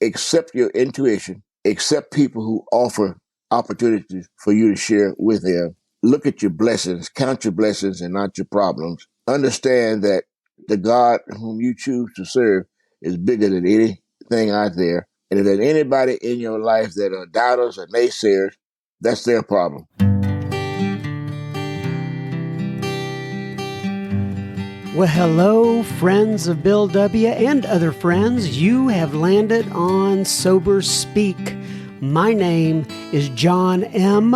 accept your intuition, accept people who offer opportunities for you to share with them. Look at your blessings, count your blessings and not your problems. Understand that the God whom you choose to serve is bigger than anything out there. And if there's anybody in your life that are doubters or naysayers, that's their problem. Well, hello, friends of Bill W. and other friends. You have landed on Sober Speak. My name is John M.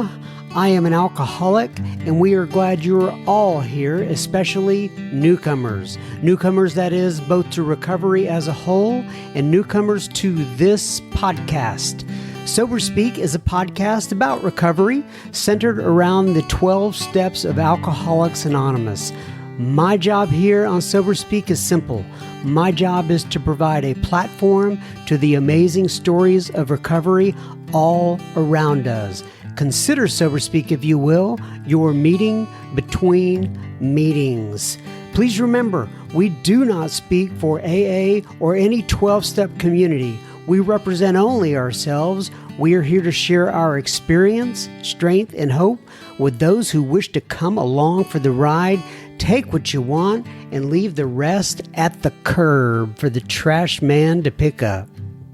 I am an alcoholic, and we are glad you are all here, especially newcomers. Newcomers, that is, both to recovery as a whole and newcomers to this podcast. Sober Speak is a podcast about recovery centered around the 12 steps of Alcoholics Anonymous. My job here on Sober Speak is simple. My job is to provide a platform to the amazing stories of recovery all around us. Consider Sober Speak, if you will, your meeting between meetings. Please remember, we do not speak for AA or any 12-step community. We represent only ourselves. We are here to share our experience, strength, and hope with those who wish to come along for the ride. Take what you want and leave the rest at the curb for the trash man to pick up.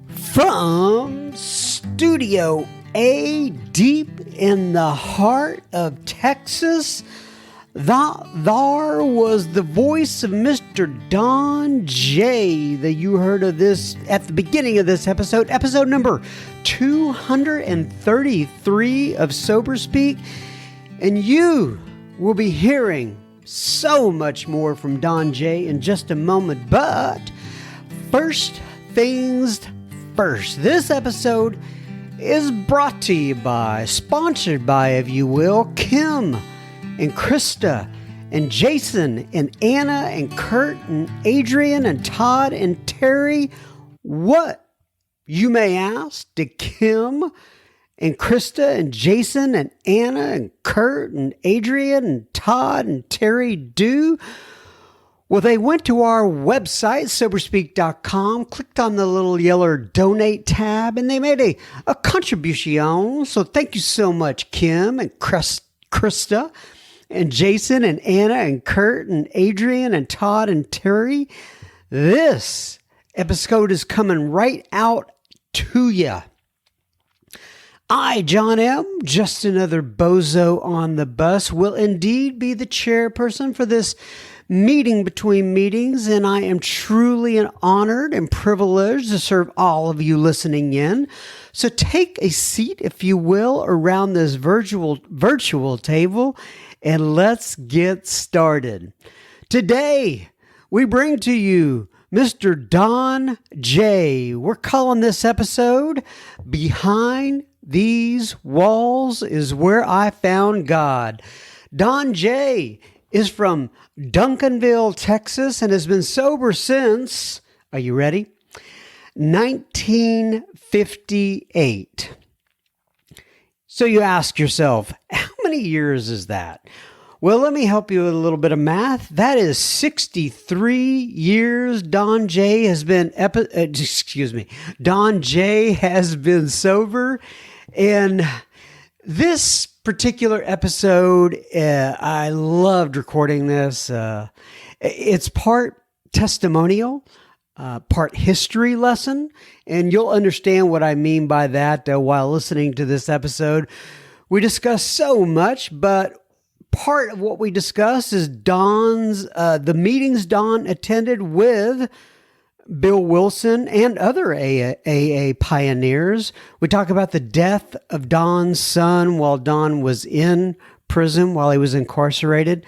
From Studio A, deep in the heart of Texas, there was the voice of Mr. Don J. that you heard of this at the beginning of this episode number 233 of Sober Speak. And you will be hearing so much more from Don J in just a moment, but first things first. This episode is brought to you by, sponsored by, if you will, Kim and Krista and Jason and Anna and Kurt and Adrian and Todd and Terry. What, you may ask, did Kim and Krista and Jason and Anna and Kurt and Adrian and Todd and Terry do? Well, they went to our website, soberspeak.com, clicked on the little yellow donate tab, and they made a contribution. So thank you so much, Kim and Krista and Jason and Anna and Kurt and Adrian and Todd and Terry. This episode is coming right out to you. I, John M., just another bozo on the bus, will indeed be the chairperson for this meeting between meetings, and I am truly honored and privileged to serve all of you listening in. So take a seat, if you will, around this virtual table, and let's get started. Today, we bring to you Mr. Don J. We're calling this episode Behind These Walls is Where I Found God. Don J. is from Duncanville, Texas, and has been sober since, are you ready? 1958. So you ask yourself, how many years is that? Well, let me help you with a little bit of math. That is 63 years Don J has been Don J has been sober. And this particular episode, I loved recording this. It's part testimonial, part history lesson, and you'll understand what I mean by that while listening to this episode. We discuss so much, but part of what we discuss is the meetings Don attended with Bill Wilson and other AA pioneers. We talk about the death of Don's son while Don was in prison, while he was incarcerated.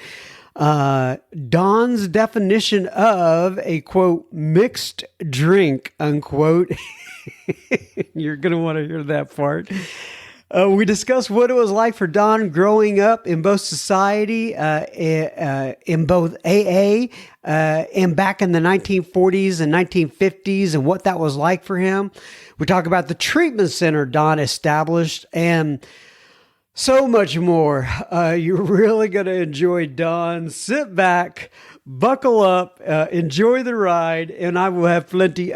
Don's definition of a, quote, mixed drink, unquote. You're going to want to hear that part. We discussed what it was like for Don growing up in both society, in both AA, and back in the 1940s and 1950s, and what that was like for him. We talk about the treatment center Don established and so much more. You're really going to enjoy Don. Sit back, Buckle up, enjoy the ride, and I will have plenty,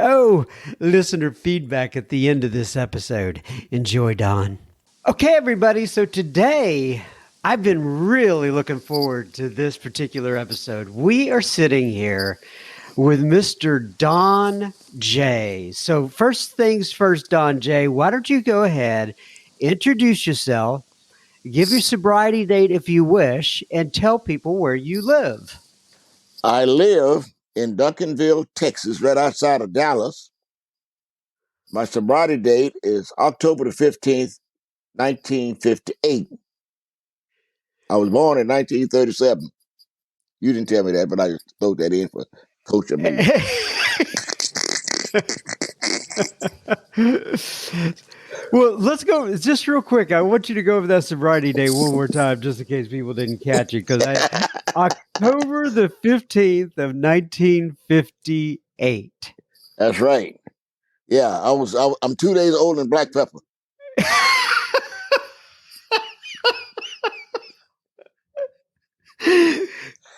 listener feedback at the end of this episode. Enjoy, Don. Okay, everybody. So today, I've been really looking forward to this particular episode. We are sitting here with Mr. Don J. So first things first, Don J., why don't you go ahead, introduce yourself, give your sobriety date if you wish, and tell people where you live. I live in Duncanville, Texas, right outside of Dallas. My sobriety date is October the 15th, 1958. I was born in 1937. You didn't tell me that, but I just throw that in for Coach and me. Well, let's go just real quick. I want you to go over that sobriety day one more time, just in case people didn't catch it. Because October the 15th of 1958. That's right. Yeah, I'm 2 days old in black pepper.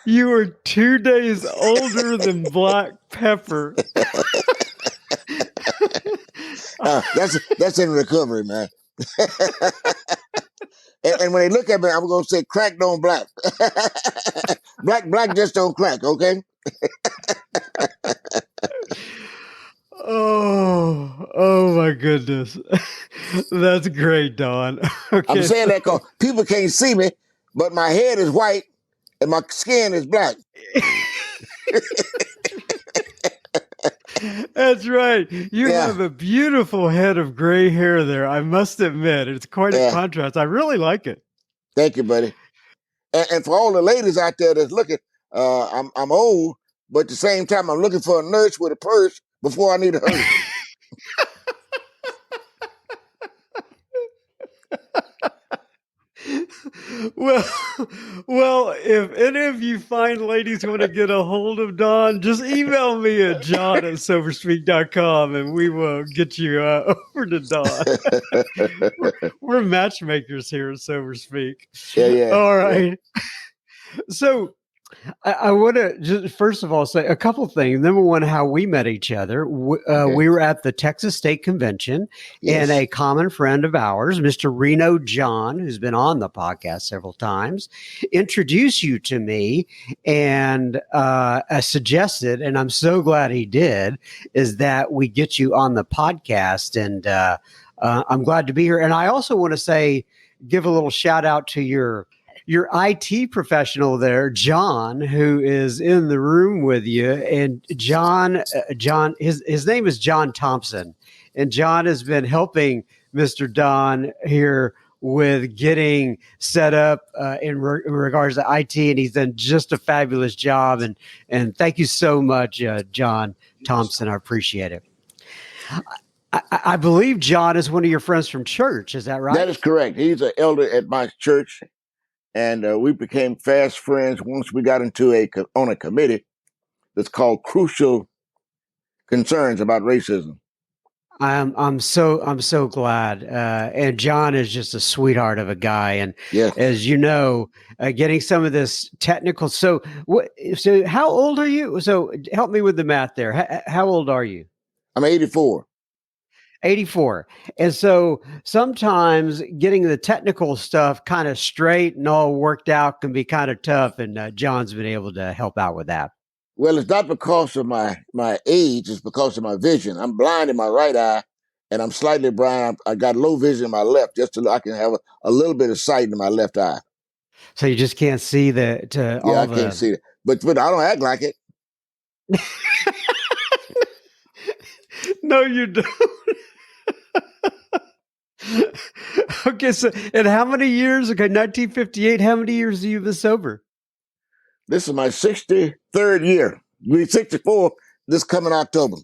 You were 2 days older than black pepper. That's in recovery, man. and when they look at me, I'm gonna say crack don't black. black just don't crack, okay? Oh my goodness. That's great, Don. Okay. I'm saying that because people can't see me, but my head is white and my skin is black. That's right. You have a beautiful head of gray hair there. I must admit, it's quite a contrast. I really like it. Thank you, buddy. And for all the ladies out there that's looking, I'm old, but at the same time, I'm looking for a nurse with a purse before I need a hearse. Well, if any of you fine ladies want to get a hold of Don, just email me at john@soberspeak.com and we will get you over to Don. We're matchmakers here at Sober Speak. Yeah. All right. Yeah. So I want to just first of all say a couple things. Number one, how we met each other. We were at the Texas State Convention, and a common friend of ours, Mr. Reno John, who's been on the podcast several times, introduced you to me and suggested, and I'm so glad he did, is that we get you on the podcast. And I'm glad to be here. And I also want to give a little shout out to your IT professional there, John, who is in the room with you. And John, his name is John Thompson. And John has been helping Mr. Don here with getting set up in regards to IT. And he's done just a fabulous job. And thank you so much, John Thompson. I appreciate it. I believe John is one of your friends from church. Is that right? That is correct. He's an elder at my church. And we became fast friends once we got into on a committee that's called Crucial Concerns About Racism. I'm so glad. And John is just a sweetheart of a guy. And as you know, getting some of this technical. So how old are you? So help me with the math there. How old are you? I'm 84. 84. And so sometimes getting the technical stuff kind of straight and all worked out can be kind of tough. And John's been able to help out with that. Well, it's not because of my age. It's because of my vision. I'm blind in my right eye and I'm slightly blind. I got low vision in my left just so I can have a little bit of sight in my left eye. So you just can't see I can't see it. But I don't act like it. No, you don't. Okay, so and how many years? Okay, 1958. How many years have you been sober? This is my 63rd year. We're 64 this coming October.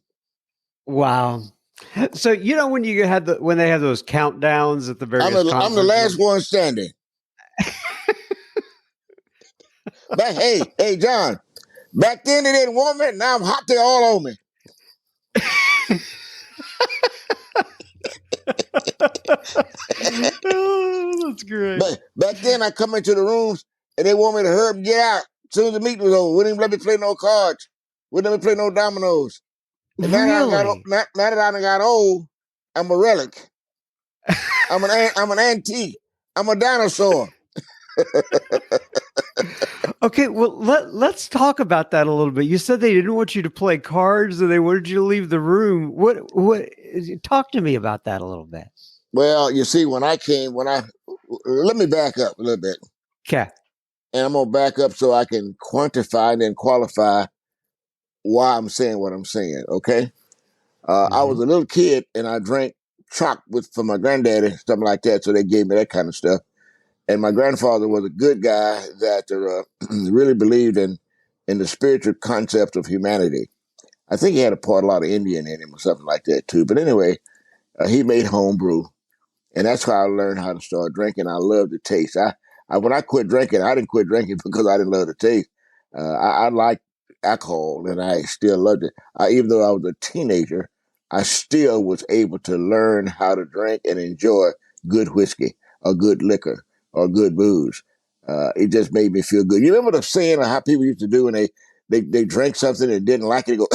Wow. So you know when they have those countdowns at the various I'm the last one standing. But hey, John. Back then they didn't want me. Now I'm hot. They're all on me. Oh, that's great. But back then I come into the rooms and they want me to hurry up and get out As soon as the meeting was over, wouldn't even let me play no cards. Wouldn't let me play no dominoes. And Really? now that I done got old, I'm a relic. I'm an antique. I'm a dinosaur. Okay, well let's talk about that a little bit. You said they didn't want you to play cards and they wanted you to leave the room. What talk to me about that a little bit. Well, you see, let me back up a little bit. Okay. And I'm gonna back up so I can quantify and then qualify why I'm saying what I'm saying. Okay. I was Mm-hmm. a little kid and I drank chalk from my granddaddy, something like that. So they gave me that kind of stuff. And my grandfather was a good guy that really believed in the spiritual concept of humanity. I think he had a lot of Indian in him or something like that too. But anyway, he made home brew. And that's how I learned how to start drinking. I love the taste. When I quit drinking, I didn't quit drinking because I didn't love the taste. I liked alcohol, and I still loved it. Even though I was a teenager, I still was able to learn how to drink and enjoy good whiskey or good liquor or good booze. It just made me feel good. You remember the saying of how people used to do when they drank something and didn't like it, they go,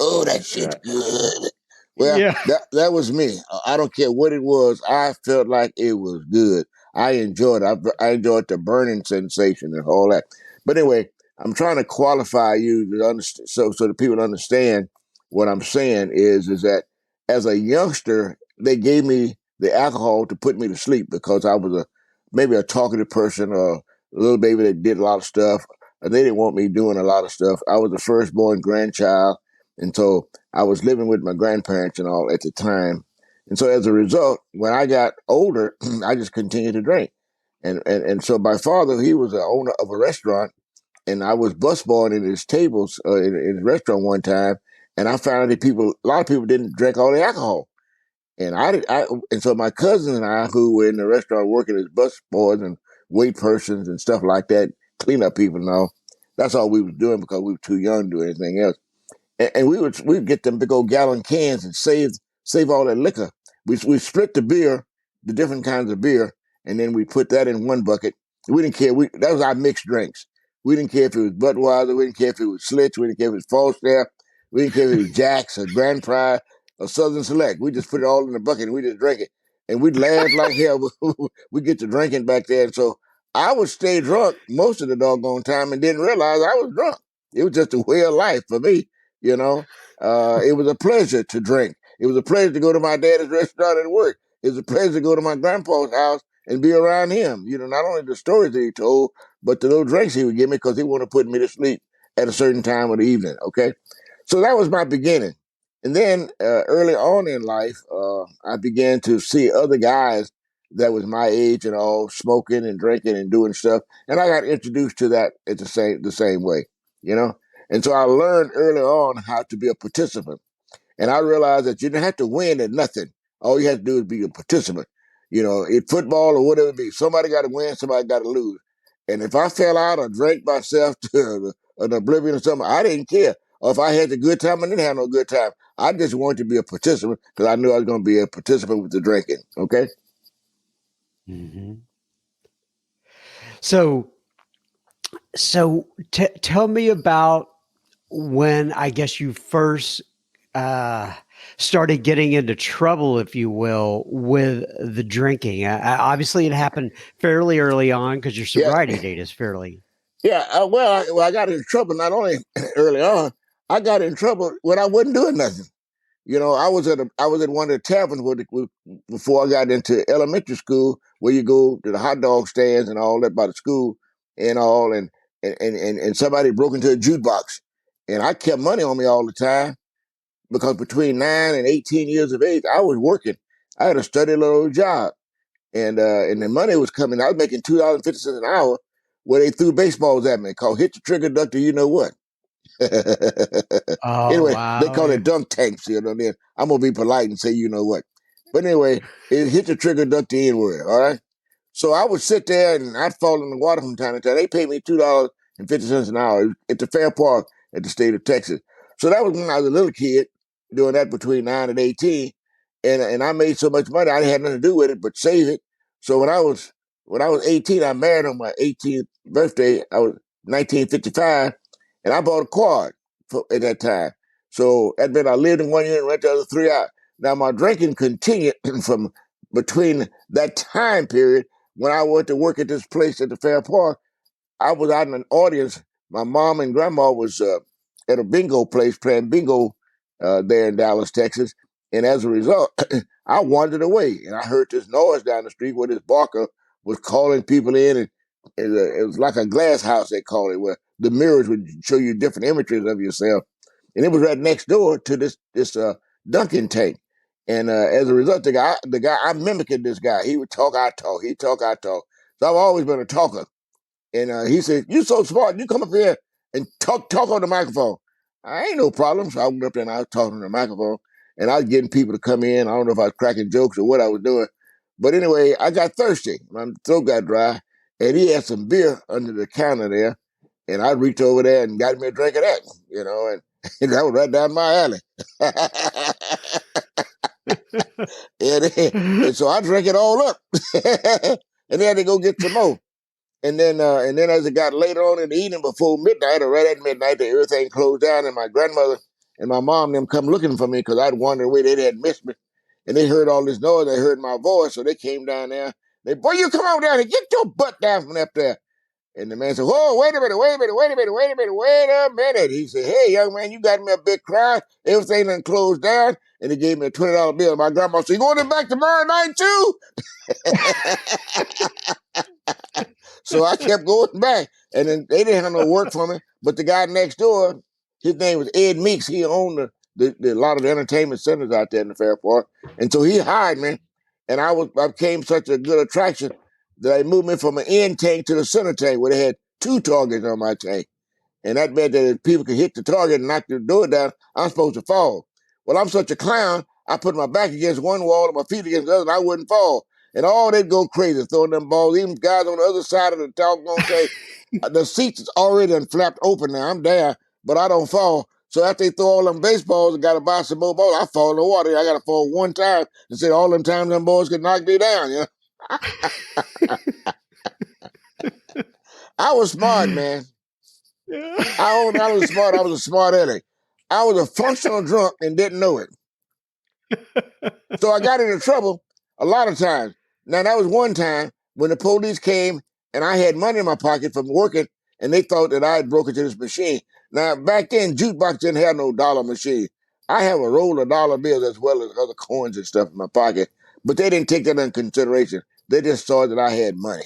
"Oh, that shit's good." Well, Yeah. that was me. I don't care what it was. I felt like it was good. I enjoyed it. I enjoyed the burning sensation and all that. But anyway, I'm trying to qualify you to understand, so the people understand what I'm saying is that as a youngster, they gave me the alcohol to put me to sleep because I was maybe a talkative person or a little baby that did a lot of stuff. And they didn't want me doing a lot of stuff. I was the firstborn grandchild, and so I was living with my grandparents and all at the time. And so as a result, when I got older, I just continued to drink. And so my father, he was the owner of a restaurant, and I was busboying in his tables in his restaurant one time, and I found that a lot of people didn't drink all the alcohol. And so my cousin and I, who were in the restaurant working as busboys and wait persons and stuff like that, cleanup people and all, that's all we was doing because we were too young to do anything else. And we'd get them big old gallon cans and save all that liquor. We split the beer, the different kinds of beer, and then we put that in one bucket. We didn't care. That was our mixed drinks. We didn't care if it was Budweiser. We didn't care if it was Schlitz. We didn't care if it was Falstaff. We didn't care if it was Jack's or Grand Prix or Southern Select. We just put it all in a bucket and we just drank it. And we'd laugh like hell. We get to drinking back there. And so I would stay drunk most of the doggone time and didn't realize I was drunk. It was just a way of life for me. You know, it was a pleasure to drink. It was a pleasure to go to my daddy's restaurant and work. It was a pleasure to go to my grandpa's house and be around him. You know, not only the stories that he told, but the little drinks he would give me because he wanted to put me to sleep at a certain time of the evening. Okay, so that was my beginning. And then early on in life, I began to see other guys that was my age and all smoking and drinking and doing stuff, and I got introduced to that at the same way. You know, and so I learned early on how to be a participant. And I realized that you didn't have to win at nothing. All you have to do is be a participant. You know, in football or whatever it be, somebody got to win, somebody got to lose. And if I fell out or drank myself to an oblivion or something, I didn't care. Or if I had a good time, I didn't have no good time. I just wanted to be a participant because I knew I was going to be a participant with the drinking. Okay. Mm-hmm. So, tell me about when I guess you first uh, started getting into trouble, if you will, with the drinking. Obviously, it happened fairly early on because your Yeah. sobriety date is fairly. Yeah. I got in trouble not only early on, I got in trouble when I wasn't doing nothing. You know, I was at one of the taverns before I got into elementary school, where you go to the hot dog stands and all that by the school and all, and somebody broke into a jukebox, and I kept money on me all the time because between 9 and 18 years of age, I was working. I had a steady little job, and the money was coming. I was making $2.50 an hour, where they threw baseballs at me called hit the trigger, duck the you know what. Oh Anyway, they wow! call it dunk tanks, you know. Then I'm gonna be polite and say, you know what. But anyway, it hit the trigger, duck the N word. All right. So I would sit there and I'd fall in the water from time to time. They paid me $2.50 an hour at the Fair Park at the state of Texas. So that was when I was a little kid doing that between 9 and 18, and I made so much money I didn't have nothing to do with it but save it. So when when I was 18, I married on my 18th birthday. I was 1955, and I bought a quad at that time. So that meant I lived in one year and rent the other 3 out. Now my drinking continued from between that time period when I went to work at this place at the Fair Park. I was out in an audience. My mom and grandma was at a bingo place playing bingo there in Dallas, Texas. And as a result, I wandered away, and I heard this noise down the street where this barker was calling people in, and it was like a glass house, they call it, where the mirrors would show you different images of yourself. And it was right next door to this Dunkin' tank. And as a result, the guy, I mimicking this guy. He would talk, I talk. He talk, I talk. So I've always been a talker. And he said, "You so smart. You come up here and talk on the microphone." I ain't no problem. So I went up there and I was talking on the microphone. And I was getting people to come in. I don't know if I was cracking jokes or what I was doing. But anyway, I got thirsty. My throat got dry. And he had some beer under the counter there. And I reached over there and got me a drink of that, and that was right down my alley. and so I drank it all up. And then I had to go get some more. And then as it got later on in the evening before midnight, or right at midnight, everything closed down, and my grandmother and my mom and them come looking for me because I'd wandered away. They had missed me. And they heard all this noise. They heard my voice, so they came down there. Boy, you come on down here. Get your butt down from up there. And the man said, "Whoa, wait a minute. He said, "Hey, young man, you got me a big cry. Everything done closed down." And he gave me a $20 bill. My grandma said, "You going back tomorrow night too?" So I kept going back. And then they didn't have no work for me. But the guy next door, his name was Ed Meeks. He owned a lot of the entertainment centers out there in the Fair Park. And so he hired me. And I became such a good attraction that they moved me from an end tank to the center tank where they had 2 targets on my tank. And that meant that if people could hit the target and knock the door down, I'm supposed to fall. Well, I'm such a clown, I put my back against one wall and my feet against the other, and I wouldn't fall. And all they'd go crazy throwing them balls. Even guys on the other side of the talk gonna say, "The seats is already flapped open now. I'm there, but I don't fall." So after they throw all them baseballs and got to buy some more balls, I fall in the water. I got to fall one time and say all them times them boys could knock me down, I was smart, man. I was smart. I was a smart aleck. I was a functional drunk and didn't know it. So I got into trouble a lot of times. Now, that was one time when the police came and I had money in my pocket from working, and they thought that I had broken into this machine. Now, back then, jukebox didn't have no dollar machine. I have a roll of dollar bills as well as other coins and stuff in my pocket, but they didn't take that into consideration. They just saw that I had money.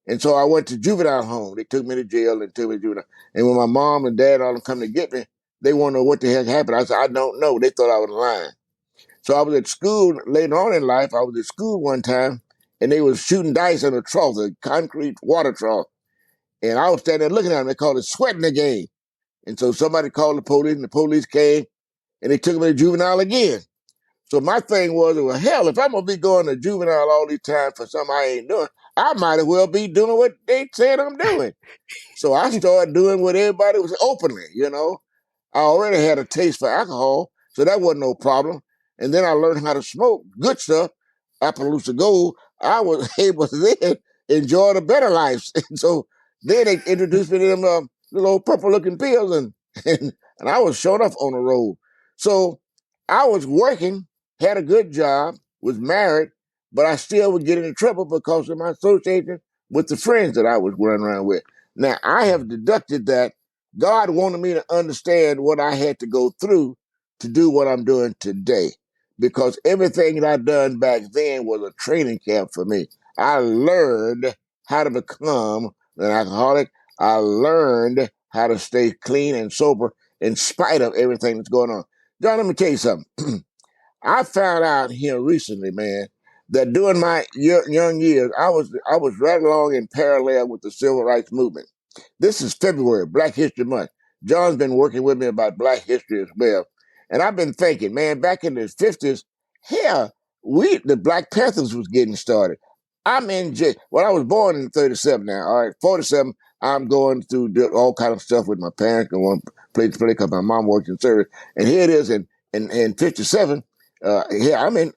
And so I went to juvenile home. They took me to jail and took me to juvenile. And when my mom and dad all come to get me, they want to know what the heck happened. I said, "I don't know." They thought I was lying. So I was at school later on in life. I was at school one time, and they was shooting dice in a trough, a concrete water trough. And I was standing there looking at them. They called it sweating the game. And so somebody called the police, and the police came, and they took me to juvenile again. So my thing was, well, hell, if I'm going to be going to juvenile all these times for something I ain't doing, I might as well be doing what they said I'm doing. So I started doing what everybody was openly, I already had a taste for alcohol, so that wasn't no problem. And then I learned how to smoke good stuff, Appaloosa Gold. I was able to then enjoy the better lives. And so then they introduced me to them little purple-looking pills, and I was showing up on the road. So I was working, had a good job, was married, but I still would get into trouble because of my association with the friends that I was running around with. Now, I have deducted that God wanted me to understand what I had to go through to do what I'm doing today, because everything that I'd done back then was a training camp for me. I learned how to become an alcoholic. I learned how to stay clean and sober in spite of everything that's going on. John, let me tell you something. I found out here recently, man, that during my young years, I was right along in parallel with the civil rights movement. This is February, Black History Month. John's been working with me about Black history as well. And I've been thinking, man, back in the 50s, hell, the Black Panthers was getting started. I'm in jail. Well, I was born in 37 now. All right, 47, I'm going through all kind of stuff with my parents. Going one place to play because my mom worked in service. And here it is in 57. Here I'm in,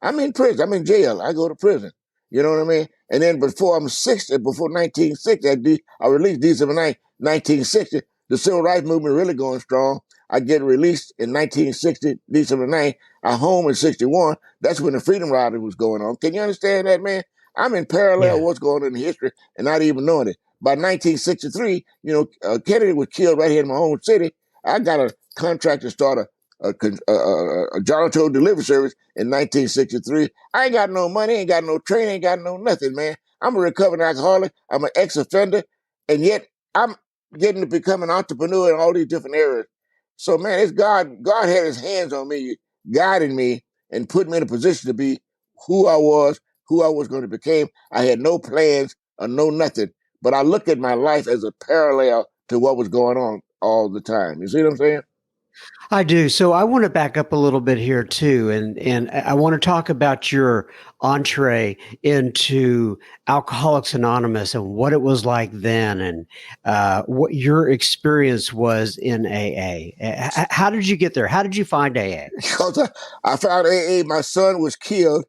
I'm in prison. I'm in jail. I go to prison. You know what I mean? And then before 1960, I released December 9, 1960, the civil rights movement really going strong. I get released in 1960, December 9th. I home in 61. That's when the Freedom Rider was going on. Can you understand that, man? I'm in parallel Yeah. what's going on in history and not even knowing it. By 1963, Kennedy was killed right here in my own city. I got a contract to start a janitorial delivery service in 1963. I ain't got no money, ain't got no training, ain't got no nothing, man. I'm a recovering alcoholic. I'm an ex-offender, and yet I'm getting to become an entrepreneur in all these different areas. So, man, it's God. God had His hands on me, guiding me, and put me in a position to be who I was going to become. I had no plans or no nothing, but I look at my life as a parallel to what was going on all the time. You see what I'm saying? I do. So I want to back up a little bit here too, and I want to talk about your entree into Alcoholics Anonymous and what it was like then, and what your experience was in AA. How did you get there? How did you find AA? Because I found AA. My son was killed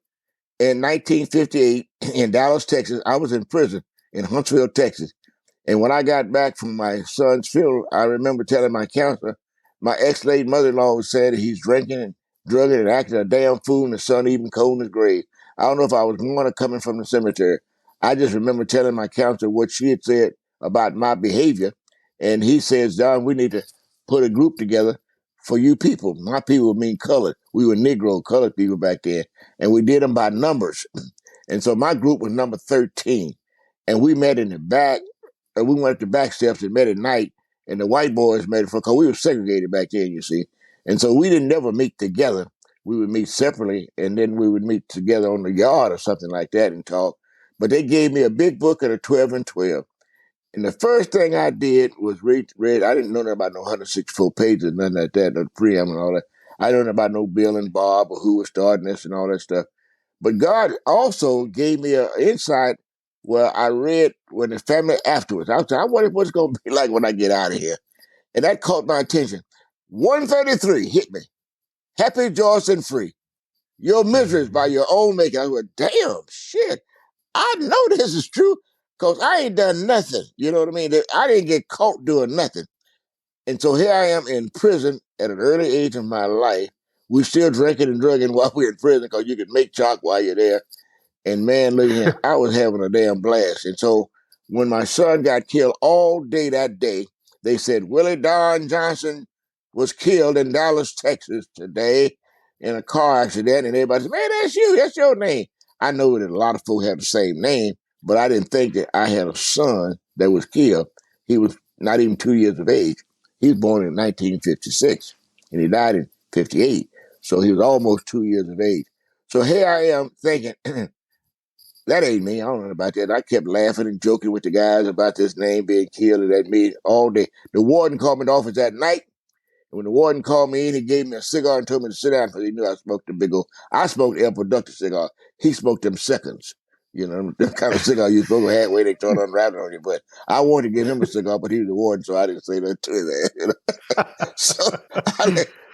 in 1958 in Dallas, Texas. I was in prison in Huntsville, Texas. And when I got back from my son's funeral, I remember telling my counselor, my ex-lady mother-in-law was saying that he's drinking and drugging and acting a damn fool, and the son even cold in his grave. I don't know if I was going or coming from the cemetery. I just remember telling my counselor what she had said about my behavior. And he says, John, we need to put a group together for you people. My people mean colored. We were Negro, colored people back then. And we did them by numbers. And so my group was number 13. And we met in the back. We went up the back steps and met at night. And the white boys met because we were segregated back then, you see. And so we didn't never meet together. We would meet separately, and then we would meet together on the yard or something like that and talk. But they gave me a big book of the 12 and 12. And the first thing I did was read. I didn't know nothing about no 164 pages, nothing like that, no preamble and all that. I didn't know about no Bill and Bob or who was starting this and all that stuff. But God also gave me an insight where I read when the family afterwards. I was like, I wonder what's going to be like when I get out of here. And that caught my attention. 133 hit me. Happy, joyous, and free. Your miseries by your own making. I went, damn, shit. I know this is true because I ain't done nothing. You know what I mean? I didn't get caught doing nothing. And so here I am in prison at an early age of my life. We still drinking and drugging while we're in prison because you can make chalk while you're there. And man, look here, I was having a damn blast. And so when my son got killed all day that day, they said Willie Don Johnson was killed in Dallas, Texas today in a car accident. And everybody said, man, that's you. That's your name. I know that a lot of folks have the same name, but I didn't think that I had a son that was killed. He was not even 2 years of age. He was born in 1956 and he died in 58. So he was almost 2 years of age. So here I am thinking, that ain't me. I don't know about that. I kept laughing and joking with the guys about this name being killed and at me all day. The warden called me in the office that night. And when the warden called me in, he gave me a cigar and told me to sit down because he knew I smoked the big old. I smoked the productive cigar. He smoked them seconds. You know, the kind of cigar you smoke halfway, they throw it unwrapped on you. But I wanted to give him a cigar, but he was the warden, so I didn't say that to him. You know? So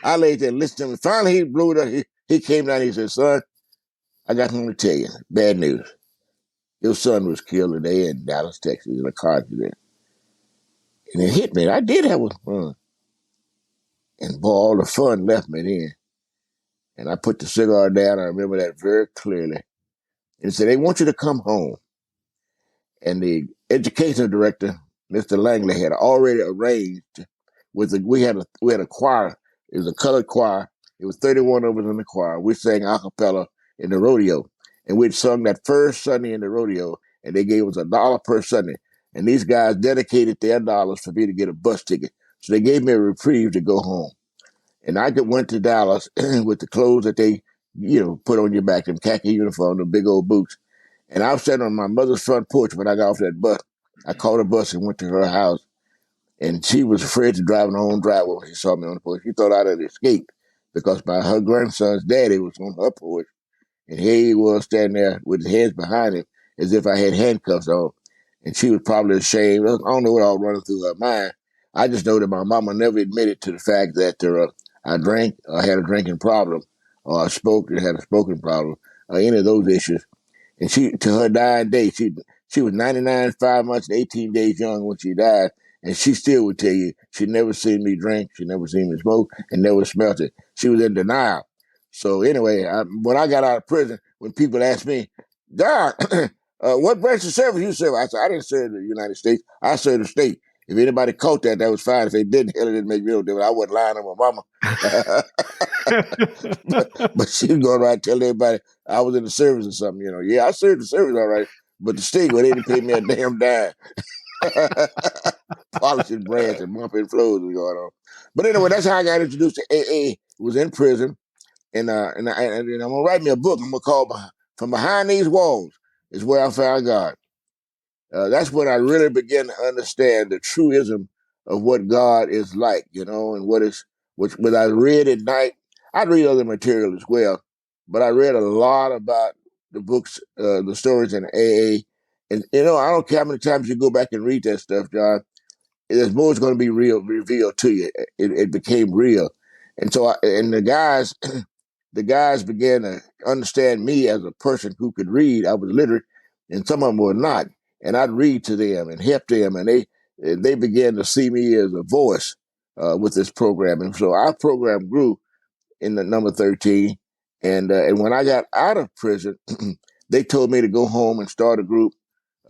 I laid there and listened to him. Finally, he blew it up. He came down and he said, son, I got something to tell you. Bad news. Your son was killed today in Dallas, Texas, in a car accident. And it hit me. I did have fun. And boy, all the fun left me then. And I put the cigar down. I remember that very clearly. And said, they want you to come home. And the educational director, Mr. Langley, had already arranged we had a choir. It was a colored choir. It was 31 of us in the choir. We sang a cappella in the rodeo. And we'd sung that first Sunday in the rodeo, and they gave us $1 per Sunday. And these guys dedicated their dollars for me to get a bus ticket. So they gave me a reprieve to go home. And I went to Dallas with the clothes that they, put on your back, them khaki uniform, the big old boots. And I was sitting on my mother's front porch when I got off that bus. I caught a bus and went to her house. And she was afraid to drive in her own driveway when she saw me on the porch. She thought I'd have escaped because her grandson's daddy was on her porch. And here he was standing there with his hands behind him as if I had handcuffs on. And she was probably ashamed. I don't know what all running through her mind. I just know that my mama never admitted to the fact that I drank, or had a drinking problem, or I spoke and had a spoken problem, or any of those issues. And she, to her dying day, she was 99, 5 months, and 18 days young when she died. And she still would tell you she never seen me drink, she never seen me smoke, and never smelt it. She was in denial. So anyway, when I got out of prison, when people asked me, Doc, what branch of service you serve? I said, I didn't serve the United States. I served the state. If anybody caught that, that was fine. If they didn't, hell, it didn't make me no difference. I wasn't lying on my mama. but she was going around telling everybody I was in the service or something. Yeah, I served the service all right, but the state, well, they didn't pay me a damn dime. Polishing brass and bumping flows was going on. But anyway, that's how I got introduced to AA. Was in prison, and I'm gonna write me a book. I'm gonna call From Behind These Walls is Where I Found God. That's when I really began to understand the truism of what God is like, and which when I read at night, I read other material as well, but I read a lot about the books, the stories in AA, and I don't care how many times you go back and read that stuff, John. There's more going to be revealed to you. It became real, and so and the guys began to understand me as a person who could read. I was literate, and some of them were not. And I'd read to them and help them, and they began to see me as a voice with this program. And so our program grew in the number 13. And when I got out of prison, they told me to go home and start a group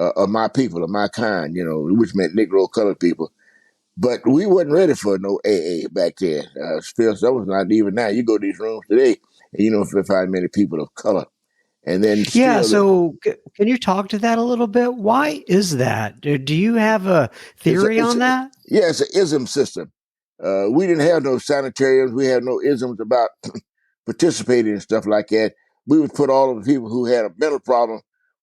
of my people, of my kind, which meant Negro colored people. But we wasn't ready for no AA back then. Still, that was not even now. You go to these rooms today, and you don't find many people of color. And then Yeah, so can you talk to that a little bit? Why is that? Do you have a theory on that? Yeah, it's an ism system. We didn't have no sanitariums. We had no isms about participating and stuff like that. We would put all of the people who had a mental problem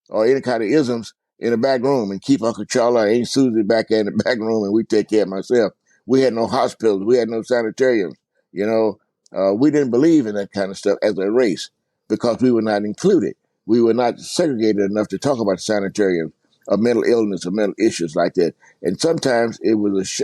or any kind of isms in the back room and keep Uncle Charlie or Aunt Susie back in the back room, and we take care of myself. We had no hospitals. We had no sanitariums. We didn't believe in that kind of stuff as a race because we were not included. We were not segregated enough to talk about sanitariums or mental illness or mental issues like that. And sometimes it was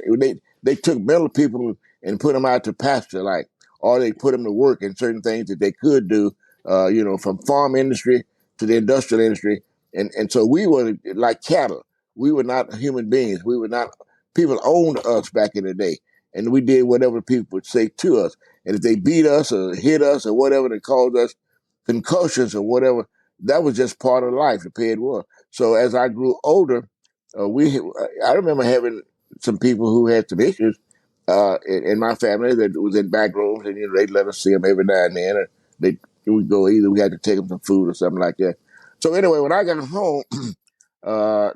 they took mental people and put them out to pasture, like, or they put them to work in certain things that they could do, from farm industry to the industrial industry. And so we were like cattle. We were not human beings. We were not, people owned us back in the day. And we did whatever people would say to us. And if they beat us or hit us or whatever, they caused us concussions or whatever, that was just part of life, the paid war. So as I grew older, I remember having some people who had some issues in my family that was in back rooms, and they'd let us see them every now and then. Or they would go, either we had to take them some food or something like that. So anyway, when I got home,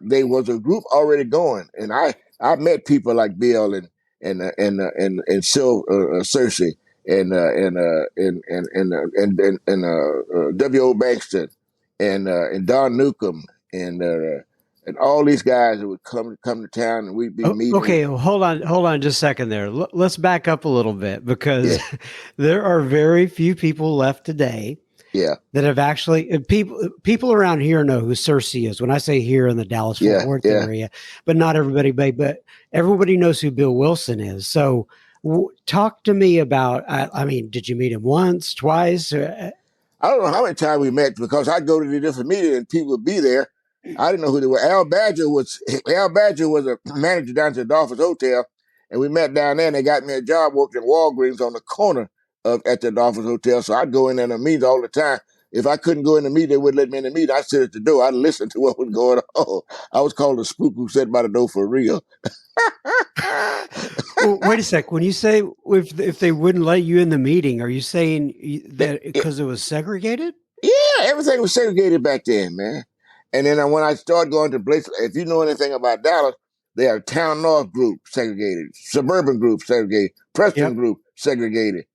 there was a group already going, and I met people like Bill and Sil Cersei and W.O. Bankston and Don Newcomb and all these guys that would come to town, and we'd be meeting. Okay, well, hold on just a second there. Let's back up a little bit because there are very few people left today. Yeah, that have actually people around here know who Cersei is. When I say here in the Dallas-Fort Worth area, but not everybody. But everybody knows who Bill Wilson is. So talk to me about. I mean, did you meet him once, twice? I don't know how many times we met because I'd go to the different meetings and people would be there. I didn't know who they were. Al Badger was a manager down to the Dolphins Hotel, and we met down there. And they got me a job working at Walgreens on the corner at the Dolphins Hotel. So I'd go in there in the meetings all the time. If I couldn't go in the meeting, they wouldn't let me in the meeting. I'd sit at the door. I'd listen to what was going on. I was called a spook who sat by the door for real. Well, wait a sec. When you say if they wouldn't let you in the meeting, are you saying that because it was segregated? Yeah, everything was segregated back then, man. And then when I started going to places, if you know anything about Dallas, they have Town North group segregated, suburban group segregated, Preston group segregated.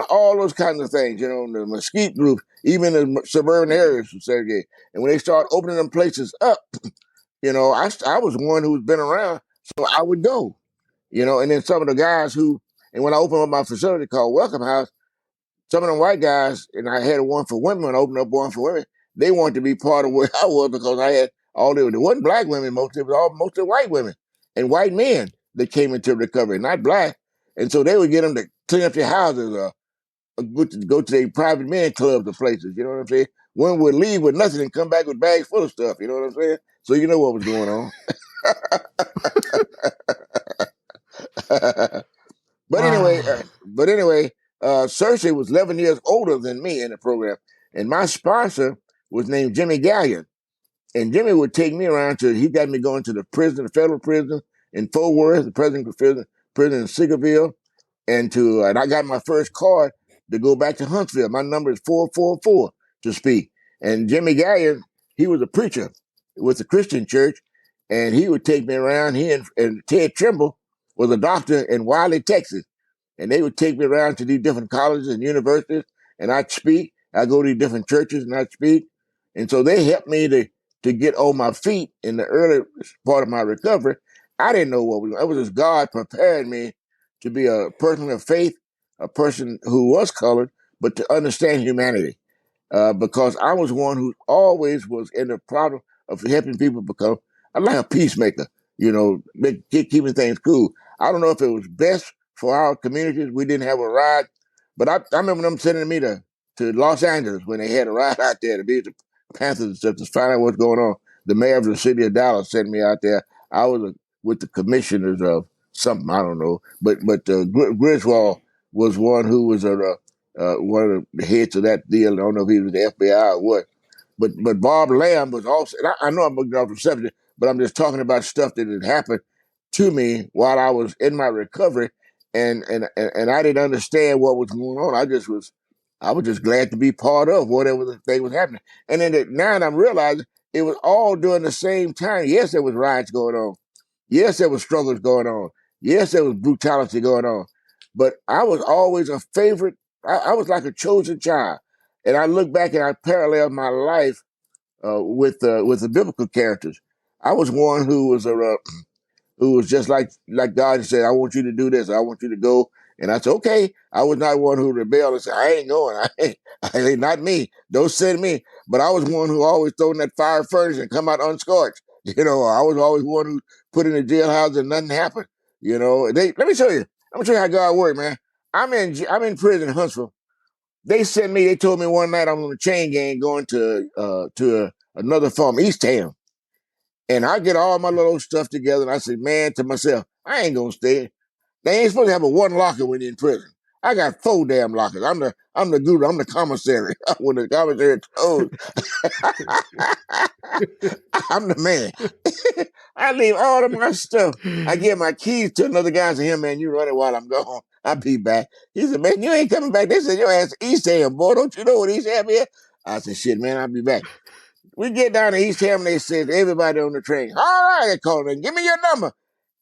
All those kinds of things, the Mesquite group, even the suburban areas were segregated. And when they started opening them places up, I was one who's been around, so I would go, and then some of the guys and when I opened up my facility called Welcome House, some of them white guys, and I had one for women, and I opened up one for women, they wanted to be part of where I was because I had there wasn't black women mostly, it was mostly white women and white men that came into recovery, not black. And so they would get them to clean up their houses or go to their private men clubs or places, you know what I'm saying? one would leave with nothing and come back with bags full of stuff. You know what I'm saying? So you know what was going on. But anyway, Wow. Cersei was 11 years older than me in the program, and my sponsor was named Jimmy Gallion. And Jimmy would take me around he got me going to the prison, the federal prison in Fort Worth, the prison in Seagoville, and I got my first card to go back to Huntsville. My number is 444 to speak. And Jimmy Gallion, he was a preacher with the Christian church, and he would take me around. He and Ted Trimble was a doctor in Wiley, Texas, and they would take me around to these different colleges and universities, and I'd speak. I'd go to these different churches and I'd speak. And so they helped me to get on my feet in the early part of my recovery. I didn't know what was going on. It was just God preparing me to be a person of faith, a person who was colored, but to understand humanity. Because I was one who always was in the problem of helping people become, I'm like a peacemaker, keeping things cool. I don't know if it was best for our communities. We didn't have a ride, but I remember them sending me to Los Angeles when they had a ride out there to be at the Panthers and stuff to find out what's going on. The mayor of the city of Dallas sent me out there. I was with the commissioners of something, I don't know, but Griswold was one who was one of the heads of that deal. I don't know if he was the FBI or what, but Bob Lamb was also. And I know I'm looking off the subject, but I'm just talking about stuff that had happened to me while I was in my recovery, and I didn't understand what was going on. I was just glad to be part of whatever the thing was happening. And then now I'm realizing it was all during the same time. Yes, there was riots going on. Yes, there was struggles going on. Yes, there was brutality going on. But I was always a favorite. I was like a chosen child. And I look back and I parallel my life with the biblical characters. I was one who was just like God said, I want you to do this. I want you to go. And I said, okay. I was not one who rebelled and said, I ain't going. I ain't not me. Don't send me. But I was one who always throw in that fire furnace and come out unscorched. I was always one who put in the jailhouse and nothing happened. Let me show you. I'm gonna show you how God worked, man. I'm in prison in Huntsville. They sent me. They told me one night I'm on a chain gang going to another farm, East Town. And I get all my little stuff together, and I say, man, to myself, I ain't gonna stay. They ain't supposed to have a one locker when you're in prison. I got 4 damn lockers. I'm the guru. I'm the commissary. When the commissary closed, I'm the man. I leave all of my stuff. I give my keys to another guy and say, here, man, you run it while I'm gone. I'll be back. He said, man, you ain't coming back. They said, your ass East Ham, boy. Don't you know what East Ham is? I said, shit, man, I'll be back. We get down to East Ham and they said, everybody on the train, all right, they called me, give me your number.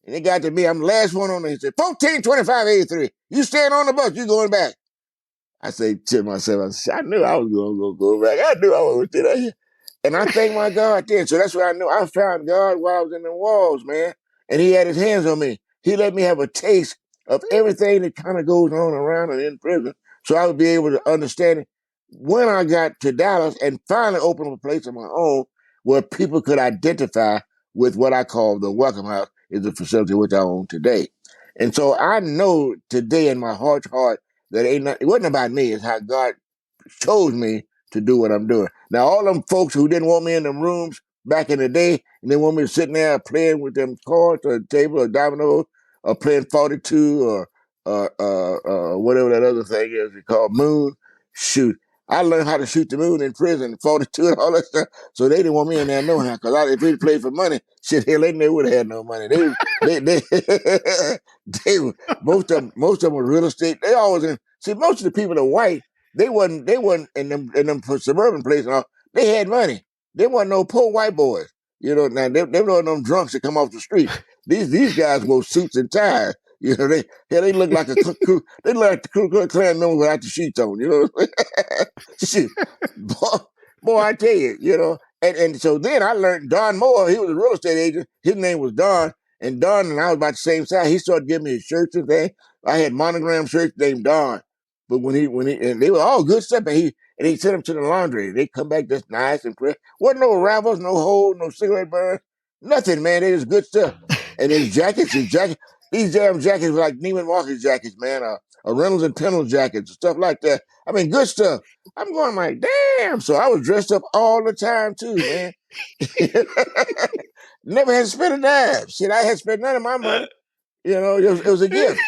And it got to me, I'm the last one on there. He said, 142583. You staying on the bus, you going back. I say to myself, I knew I was going to go back. I knew I was going to stay here. And I thank my God then. So that's what I knew. I found God while I was in the walls, man. And he had his hands on me. He let me have a taste of everything that kind of goes on around and in prison. So I would be able to understand it when I got to Dallas and finally opened up a place of my own where people could identify with what I call the Welcome House is the facility which I own today. And so I know today in my heart that it wasn't about me. It's how God chose me to do what I'm doing. Now, all them folks who didn't want me in them rooms back in the day, and they want me sitting there playing with them cards or table or dominoes or playing 42 or whatever that other thing is called Moon. Shoot, I learned how to shoot the moon in prison, 42 and all that stuff. So they didn't want me in there no how. Because if we played for money, shit, hell, they would have had no money. They most of them were real estate. They always see most of the people are white. They wasn't in them suburban places. They had money. They wasn't no poor white boys. Now they were them drunks that come off the street. These guys wore suits and ties. They look like they look like the Ku Klux Klan member without the sheets on. Shit, boy, I tell you, and so then I learned Don Moore. He was a real estate agent. His name was Don, and Don and I was about the same size. He started giving me his shirts and things. I had monogram shirts named Don, but when he and they were all good stuff, and he sent them to the laundry. They come back just nice and fresh. Wasn't no ravels, no holes, no cigarette burns, nothing, man. They was good stuff. And his jackets. These damn jackets were like Neiman Marcus jackets, man. Reynolds and Pendleton jackets and stuff like that. I mean, good stuff. I'm going like, damn. So I was dressed up all the time too, man. Never had to spend a dime. Shit, I had to spend none of my money. You know, it was a gift.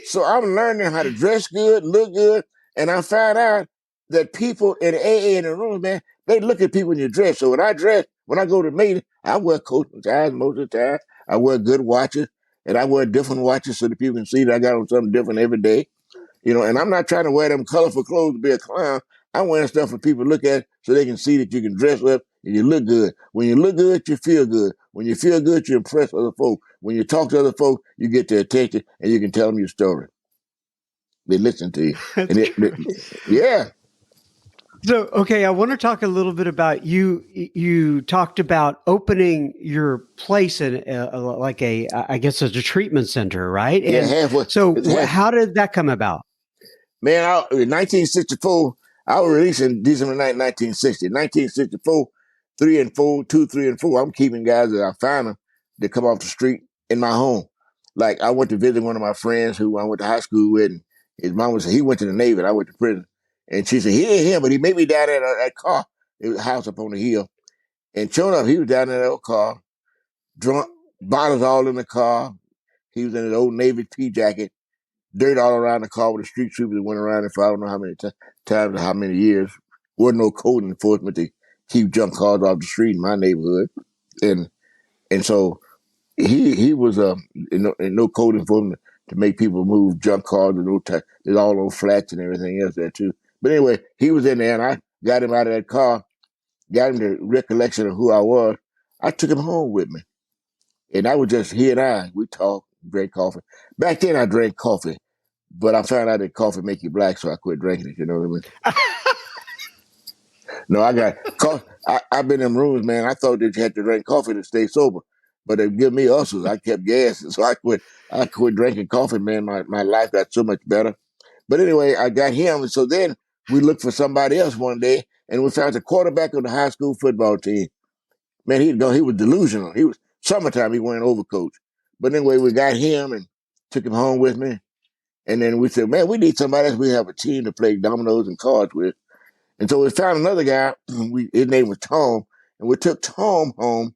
So I'm learning how to dress good, look good, and I found out that people in AA in the room, man, they look at people when you dress. So when I go to meeting, I wear coats and ties most of the time. I wear good watches, and I wear different watches so that people can see that I got on something different every day. You know, and I'm not trying to wear them colorful clothes to be a clown. I'm wearing stuff for people to look at so they can see that you can dress up and you look good. When you look good, you feel good. When you feel good, you impress other folk. When you talk to other folk, you get their attention and you can tell them your story. They listen to you. That's And true. yeah. So, okay, I want to talk a little bit about you. You talked about opening your place in like I guess it's a treatment center, right? Yeah, And halfway. so, It's half. how did that come about? Man, in 1964, I was released in December 9, 1960. 1964, 3 and 4, 2, 3 and 4. I'm keeping guys that I found them that come off the street in my home. Like I went to visit one of my friends who I went to high school with, and his mom was he went to the Navy, and I went to prison. And she said, he ain't here, but he met me down at that car. It was a house up on the hill. And sure enough, he was down in that old car, drunk, bottles all in the car. He was in his old Navy pea jacket, dirt all around the car with the street sweepers that went around it for I don't know how many times or how many years. Wasn't no code enforcement to keep junk cars off the street in my neighborhood. And so he was no code enforcement to make people move junk cars and there's all those flats and everything else there too. But anyway, he was in there and I got him out of that car, got him the recollection of who I was. I took him home with me. And I was just he and I, we talked, drank coffee. Back then I drank coffee. But I found out that coffee make you black, so I quit drinking it. You know what I mean? No, I got coffee. I've been in rooms, man. I thought that you had to drink coffee to stay sober, but they give me ulcers. I kept gassing, so I quit. I quit drinking coffee, man. My life got so much better. But anyway, I got him, and so then we looked for somebody else one day, and we found the quarterback of the high school football team. Man, he'd go. He was delusional. He was summertime. He wearing overcoats. But anyway, we got him and took him home with me. And then we said, man, we need somebody else. We have a team to play dominoes and cards with. And so we found another guy. His name was Tom. And we took Tom home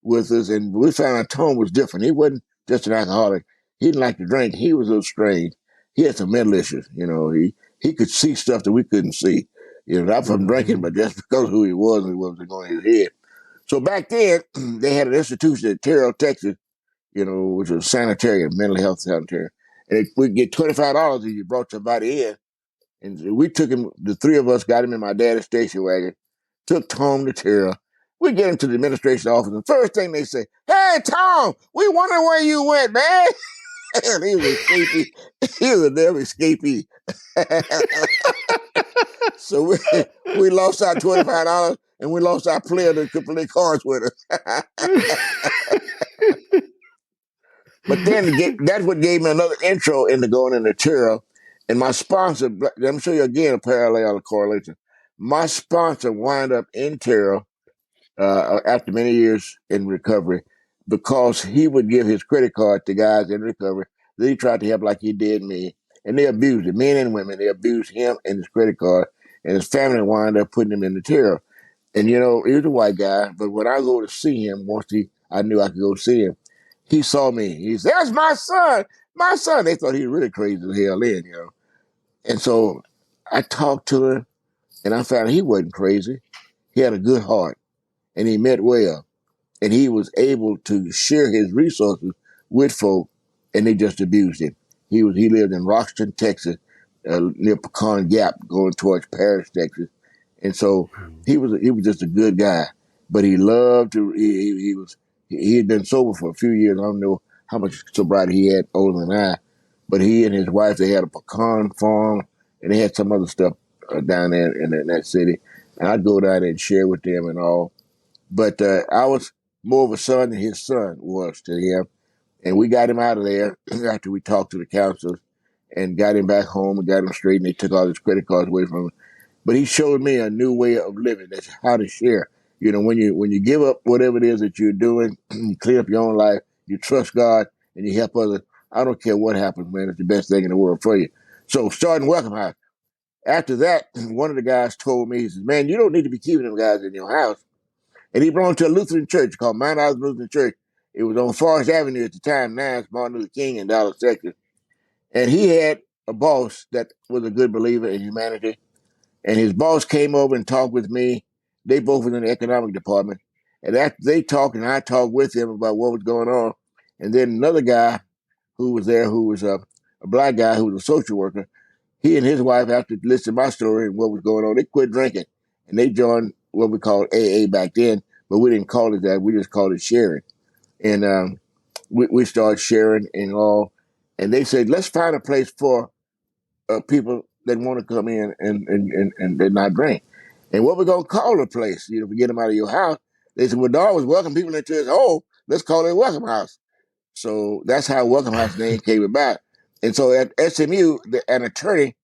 with us. And we found out Tom was different. He wasn't just an alcoholic. He didn't like to drink. He was a little strange. He had some mental issues. You know, he could see stuff that we couldn't see. You know, not from drinking, but just because of who he was and what was going in his head. So back then, they had an institution in Terrell, Texas, you know, which was sanitarium, mental health sanitarium. And we'd get $25 if you brought somebody in. And we took him, the three of us got him in my daddy's station wagon, took Tom to Terrell. We get him to the administration office, and first thing they say, hey, Tom, we wonder where you went, man. And he was escapee. He was a damn escapee. So we lost our $25, and we lost our player that could play cards with us. But then that's what gave me another intro into going into Terrell. And my sponsor, let me show you again a parallel, a correlation. My sponsor wound up in Terrell after many years in recovery because he would give his credit card to guys in recovery that he tried to help like he did me. And they abused it, men and women. They abused him and his credit card. And his family wound up putting him in the Terrell. And, you know, he was a white guy. But when I go to see him, I knew I could go see him. He saw me. He said, that's my son. My son. They thought he was really crazy as hell then, you know. And so I talked to him, and I found he wasn't crazy. He had a good heart, and he meant well. And he was able to share his resources with folk, and they just abused him. He lived in Roxton, Texas, near Pecan Gap, going towards Paris, Texas. And so he was just a good guy. But he loved to, he had been sober for a few years. I don't know how much sobriety he had older than I, but he and his wife, they had a pecan farm, and they had some other stuff down there in that city. And I'd go down there and share with them and all. But I was more of a son than his son was to him. And we got him out of there after we talked to the counselors and got him back home and got him straight, and they took all his credit cards away from him. But he showed me a new way of living. That's how to share. You know, when you give up whatever it is that you're doing, you clean up your own life, you trust God, and you help others. I don't care what happens, man. It's the best thing in the world for you. So starting Welcome House. After that, one of the guys told me, he says, man, you don't need to be keeping them guys in your house. And he belonged to a Lutheran church called Mount Olive Lutheran Church. It was on Forest Avenue at the time. Now it's Martin Luther King in Dallas, Texas. And he had a boss that was a good believer in humanity. And his boss came over and talked with me. They both were in the economic department. And after they talked, and I talked with him about what was going on. And then another guy who was there, who was a black guy who was a social worker, he and his wife, after listening to my story and what was going on, they quit drinking. And they joined what we called AA back then, but we didn't call it that. We just called it sharing. And we started sharing and all. And they said, let's find a place for people that want to come in and not drink. And what we're going to call the place, you know, if we get them out of your house, they said, well, Don was welcoming people into his home. Let's call it Welcome House. So that's how Welcome House name came about. And so at SMU, an attorney,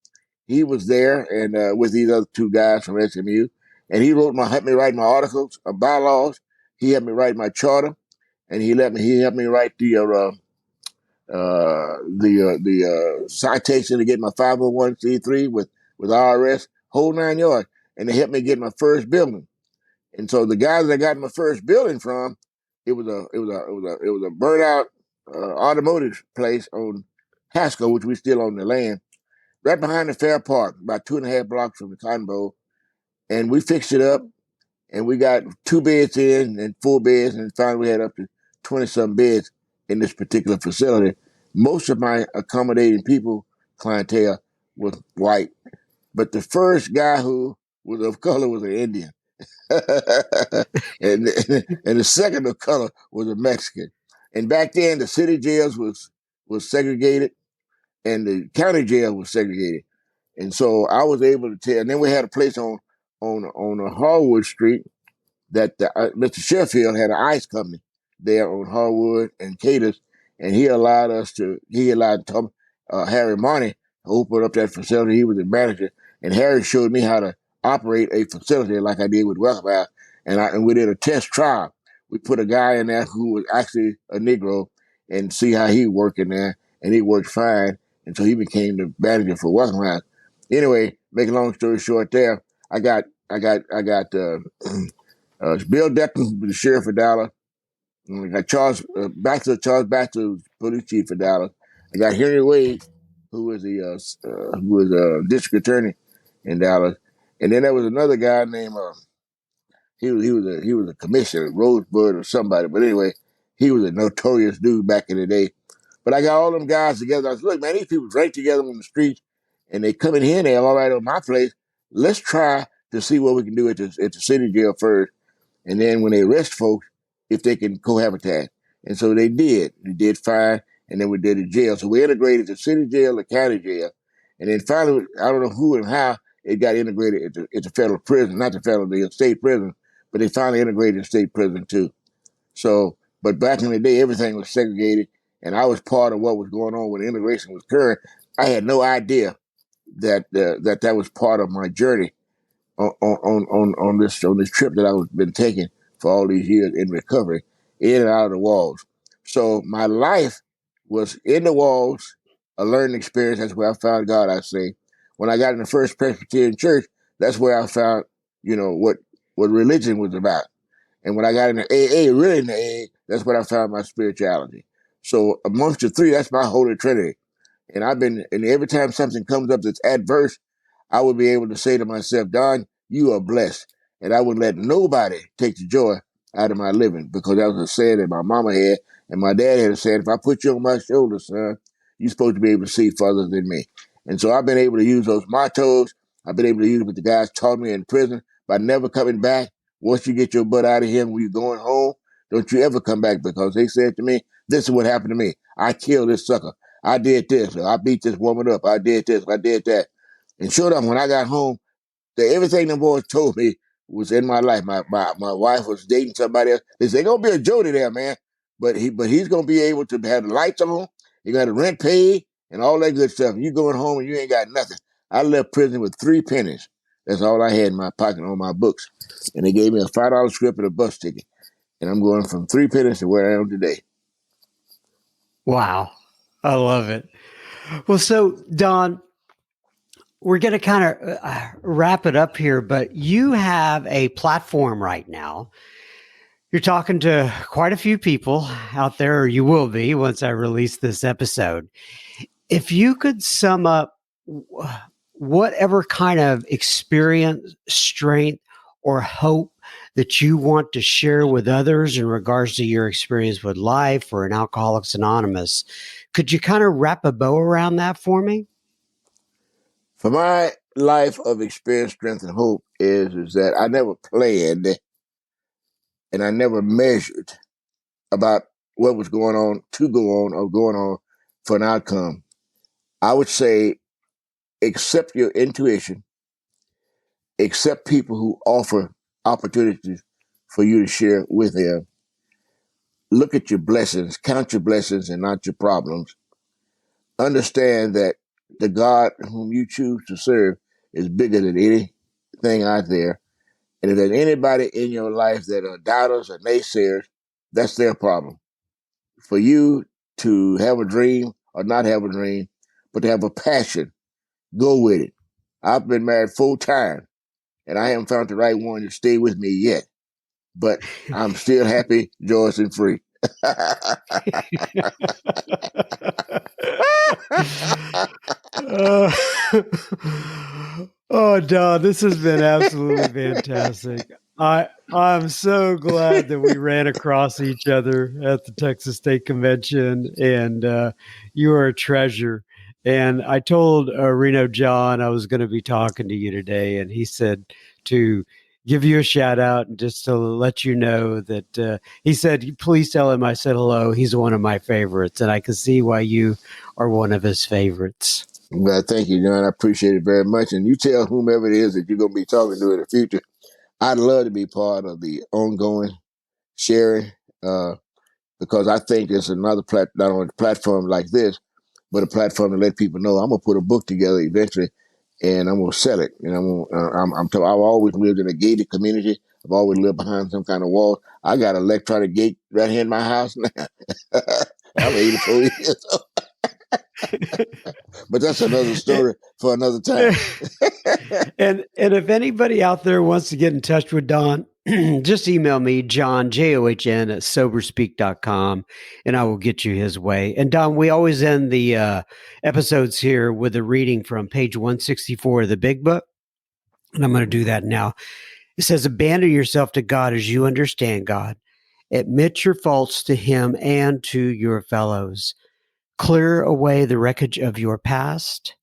he was there and with these other two guys from SMU, and he helped me write my articles, bylaws. He helped me write my charter, and he helped me write the citation to get my 501c3 with IRS, whole 9 yards, and they helped me get my first building. And so the guys that I got my first building from, it was a burnt out automotive place on Haskell, which we still own the land, right behind the Fair Park, about 2.5 blocks from the Cotton Bowl. And we fixed it up, and we got 2 beds in and 4 beds, and finally we had up to 20-some beds in this particular facility. Most of my accommodating people, clientele, was white. But the first guy who was of color was an Indian. and the second of color was a Mexican. And back then, the city jails was segregated, and the county jail was segregated. And so I was able to tell. And then we had a place on Harwood Street that Mr. Sheffield had an ice company there on Harwood and Cadiz, and he allowed Tom Harry Money to open up that facility. He was the manager, and Harry showed me how to operate a facility like I did with Welcome House, and we did a test trial. We put a guy in there who was actually a Negro and see how he worked in there, and he worked fine, and so he became the manager for Welcome House. Anyway, make a long story short, there I got Bill Declan, the sheriff of Dallas. I got Charles Baxter, police chief of Dallas. I got Henry Wade, who was a district attorney in Dallas, and then there was another guy named he was a commissioner, Rosebud or somebody. But anyway, he was a notorious dude back in the day. But I got all them guys together. I said, look, man, these people drink together on the streets, and they come in here and they're all right on my place. Let's try to see what we can do at the city jail first. And then when they arrest folks, if they can cohabitate. And so they did. They did fine. And then we did the jail. So we integrated the city jail, the county jail. And then finally, I don't know who and how it got integrated into federal prison, not the state prison, but they finally integrated the state prison too. So, but back in the day, everything was segregated. And I was part of what was going on when integration was occurring. I had no idea that that was part of my journey on this trip that I've been taking for all these years in recovery, in and out of the walls. So my life was in the walls, a learning experience. That's where I found God, I say. When I got in the First Presbyterian Church, that's where I found, what religion was about. And when I got into AA, really in the AA, that's when I found my spirituality. So amongst the three, that's my holy trinity. And every time something comes up that's adverse, I would be able to say to myself, Don, you are blessed. And I wouldn't let nobody take the joy out of my living, because that was a saying that my mama had and my dad had said, if I put you on my shoulder, son, you're supposed to be able to see further than me. And so I've been able to use those mottos. I've been able to use what the guys taught me in prison by never coming back. Once you get your butt out of here when you're going home, don't you ever come back, because they said to me, this is what happened to me. I killed this sucker. I did this. I beat this woman up. I did this. I did that. And sure enough, when I got home, everything the boys told me was in my life. My wife was dating somebody else. They said, gonna be a Jody there, man. But he's gonna be able to have the lights on, he got the rent paid, and all that good stuff. You going home and you ain't got nothing. I left prison with 3 pennies. That's all I had in my pocket on my books. And they gave me a $5 script and a bus ticket. And I'm going from 3 pennies to where I am today. Wow. I love it. Well, so Don, we're going to kind of wrap it up here, but you have a platform right now. You're talking to quite a few people out there, or you will be once I release this episode. If you could sum up whatever kind of experience, strength, or hope that you want to share with others in regards to your experience with life or in Alcoholics Anonymous, could you kind of wrap a bow around that for me? For my life of experience, strength, and hope is that I never planned and I never measured about what was going on to go on or going on for an outcome. I would say accept your intuition, accept people who offer opportunities for you to share with them. Look at your blessings, count your blessings and not your problems. Understand that the God whom you choose to serve is bigger than anything out there. And if there's anybody in your life that are doubters or naysayers, that's their problem. For you to have a dream or not have a dream, but to have a passion, go with it. I've been married 4 times, and I haven't found the right one to stay with me yet. But I'm still happy, joyous, and free. Oh, Don, this has been absolutely fantastic. I'm so glad that we ran across each other at the Texas State Convention, and you are a treasure. And I told Reno John I was going to be talking to you today, and he said to give you a shout out and just to let you know that he said, please tell him I said hello. He's one of my favorites, and I can see why you are one of his favorites. Well, thank you, John. I appreciate it very much. And you tell whomever it is that you're going to be talking to in the future, I'd love to be part of the ongoing sharing because I think there's another not only a platform like this, but a platform to let people know I'm going to put a book together eventually and I'm going to sell it. And I've always lived in a gated community. I've always lived behind some kind of wall. I got an electronic gate right here in my house now. I'm 84 years old. But that's another story for another time. and if anybody out there wants to get in touch with Don, just email me, John, John, at soberspeak.com, and I will get you his way. And Don, we always end the episodes here with a reading from page 164 of the Big Book. And I'm going to do that now. It says, abandon yourself to God as you understand God. Admit your faults to him and to your fellows. Clear away the wreckage of your past.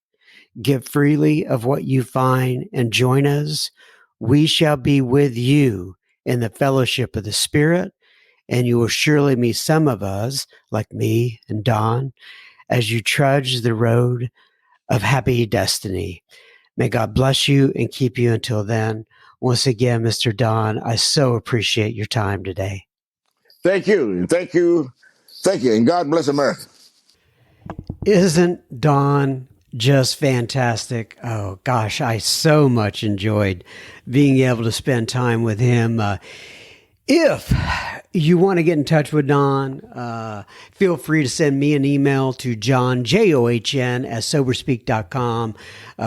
Give freely of what you find and join us. We shall be with you in the fellowship of the Spirit, and you will surely meet some of us, like me and Don, as you trudge the road of happy destiny. May God bless you and keep you until then. Once again, Mr. Don, I so appreciate your time today. Thank you. Thank you. Thank you. And God bless America. Isn't Don just fantastic? Oh, gosh, I so much enjoyed being able to spend time with him. If you want to get in touch with Don, feel free to send me an email to John, John, at soberspeak.com.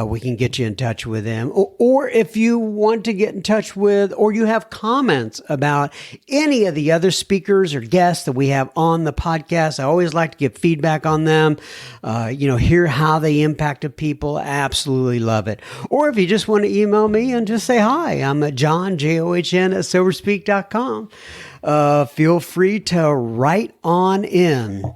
We can get you in touch with him. Or if you want to get in touch with, or you have comments about any of the other speakers or guests that we have on the podcast, I always like to get feedback on them, hear how they impacted people. Absolutely love it. Or if you just want to email me and just say hi, I'm at John, John, at soberspeak.com. Feel free to write on in.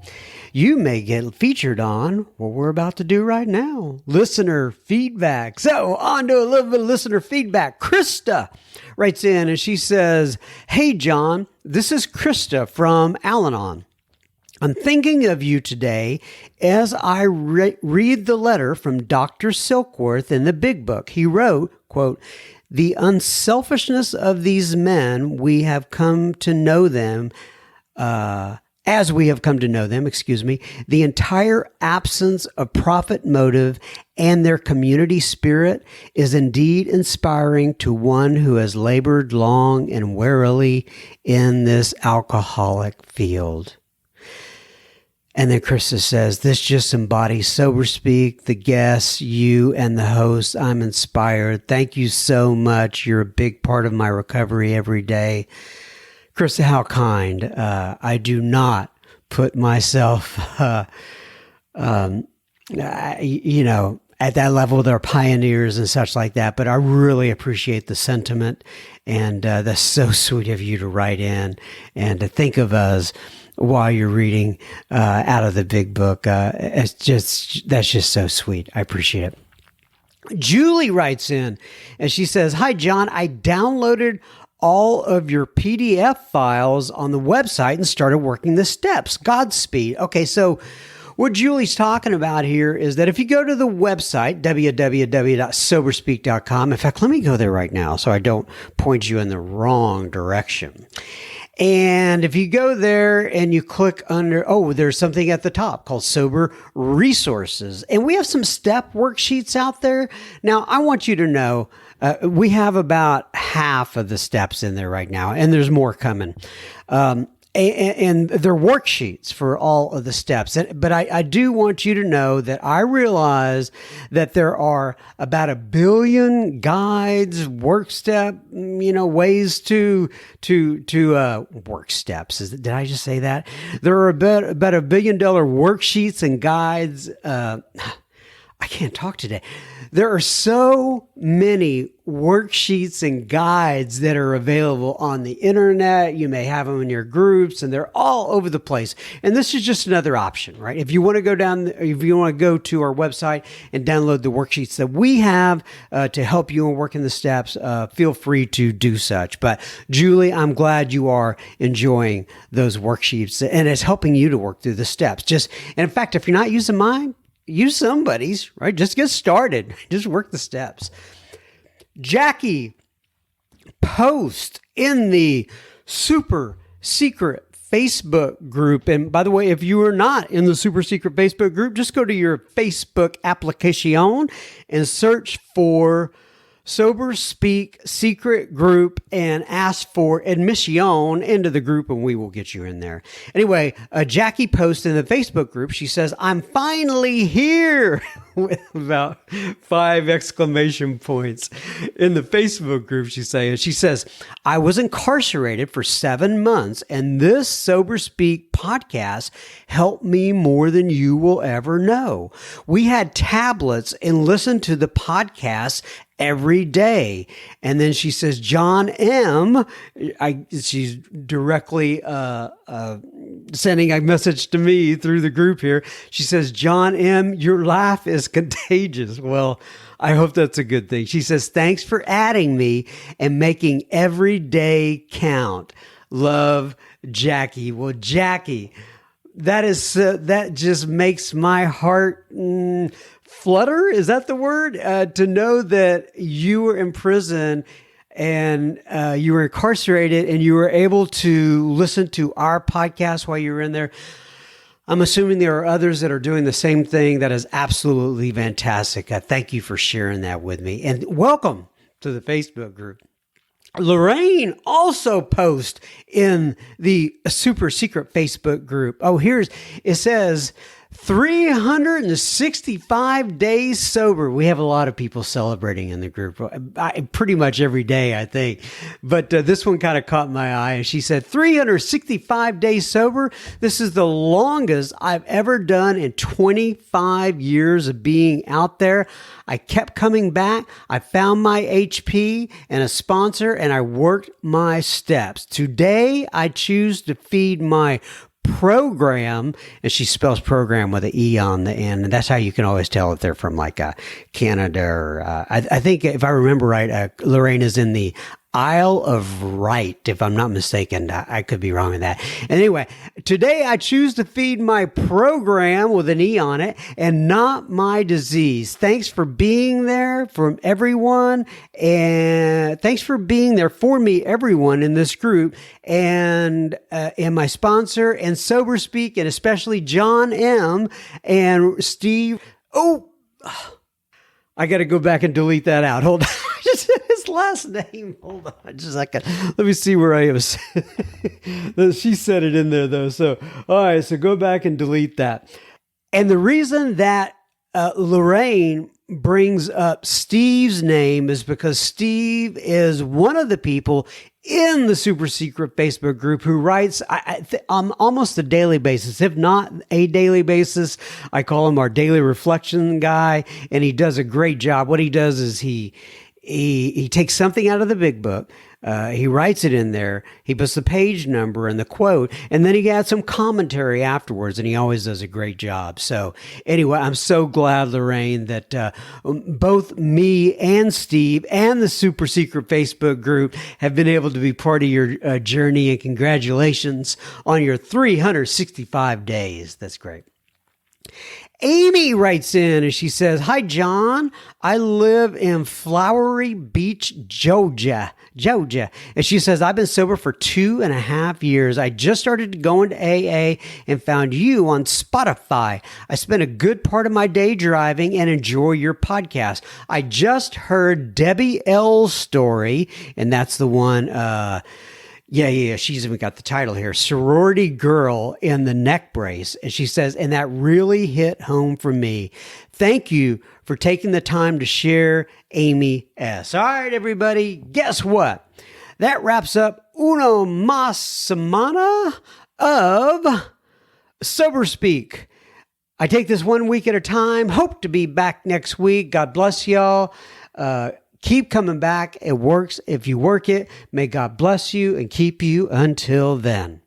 You may get featured on what we're about to do right now, listener feedback. So on to a little bit of listener feedback. Krista writes in and she says, hey, John, this is Krista from Al-Anon. I'm thinking of you today as I read the letter from Dr. Silkworth in the Big Book. He wrote, quote, the unselfishness of these men, we have come to know them, as we have come to know them, the entire absence of profit motive and their community spirit is indeed inspiring to one who has labored long and wearily in this alcoholic field. And then Krista says, this just embodies sober speak, the guests, you, and the host. I'm inspired. Thank you so much. You're a big part of my recovery every day. Krista, how kind. I do not put myself, at that level. They're pioneers and such like that. But I really appreciate the sentiment. And that's so sweet of you to write in and to think of us while you're reading out of the big book. That's just so sweet. I appreciate it. Julie writes in and she says, hi, John. I downloaded all of your PDF files on the website and started working the steps. Godspeed. Okay, so what Julie's talking about here is that if you go to the website, www.soberspeak.com, in fact, let me go there right now so I don't point you in the wrong direction. And if you go there and you click under, there's something at the top called Sober Resources. And we have some step worksheets out there. Now, I want you to know, we have about half of the steps in there right now, and there's more coming. And they're worksheets for all of the steps. But I do want you to know that I realize that there are about 1 billion guides, work step, ways to work steps. Did I just say that? There are about $1 billion worksheets and guides. I can't talk today. There are so many worksheets and guides that are available on the internet. You may have them in your groups, and they're all over the place. And this is just another option, right? If you want to go to our website and download the worksheets that we have to help you in working the steps, feel free to do such. But Julie, I'm glad you are enjoying those worksheets, and it's helping you to work through the steps. And in fact, if you're not using mine, use somebody's, right? Just get started. Just work the steps. Jackie, post in the super secret Facebook group. And by the way, if you are not in the super secret Facebook group, just go to your Facebook application and search for Sober Speak Secret Group and ask for admission into the group, and we will get you in there. Anyway, Jackie posted in the Facebook group, she says, I'm finally here, with about 5 exclamation points. In the Facebook group, she says, I was incarcerated for 7 months, and this Sober Speak podcast helped me more than you will ever know. We had tablets and listened to the podcast every day. And then she says, John M., she's directly sending a message to me through the group here. She says, John M., your laugh is contagious. Well, I hope that's a good thing. She says, thanks for adding me and making every day count. Love, Jackie. Well, Jackie, that just makes my heart flutter. Is that the word? To know that you were in prison and you were incarcerated and you were able to listen to our podcast while you were in there. I'm assuming there are others that are doing the same thing. That is absolutely fantastic. Thank you for sharing that with me. And welcome to the Facebook group. Lorraine also posts in the super secret Facebook group. It says 365 days sober. We have a lot of people celebrating in the group, pretty much every day, I think. But this one kind of caught my eye. And she said, 365 days sober. This is the longest I've ever done in 25 years of being out there. I kept coming back. I found my HP and a sponsor, and I worked my steps. Today, I choose to feed my program, and she spells program with an E on the end, and that's how you can always tell if they're from like Canada or I think, if I remember right, Lorraine is in the Isle of Wight, if I'm not mistaken. I could be wrong in that. Anyway, today I choose to feed my program with an E on it and not my disease. Thanks for being there from everyone, and thanks for being there for me, everyone in this group, and my sponsor and Sober Speak, and especially John M. and Steve. Oh, I got to go back and delete that out. Hold on. It's his last name? Hold on just a second. Let me see where I am. She said it in there, though. So, all right. So go back and delete that. And the reason that Lorraine brings up Steve's name is because Steve is one of the people in the super secret Facebook group who writes on almost a daily basis, if not a daily basis. I call him our daily reflection guy, and he does a great job. What he does is he takes something out of the big book. He writes it in there. He puts the page number and the quote, and then he adds some commentary afterwards, and he always does a great job. So anyway, I'm so glad, Lorraine, that both me and Steve and the super secret Facebook group have been able to be part of your journey, and congratulations on your 365 days. That's great. Amy writes in and she says, "Hi, John. I live in Flowery Beach, Georgia. And she says, I've been sober for 2.5 years. I just started going to AA and found you on Spotify. I spend a good part of my day driving and enjoy your podcast. I just heard Debbie L's story," and that's the one, Yeah. She's even got the title here, Sorority Girl in the Neck Brace. And she says, "And that really hit home for me. Thank you for taking the time to share, Amy S." All right, everybody, guess what? That wraps up uno mas semana of Sober Speak. I take this 1 week at a time. Hope to be back next week. God bless y'all. Keep coming back. It works if you work it. May God bless you and keep you until then.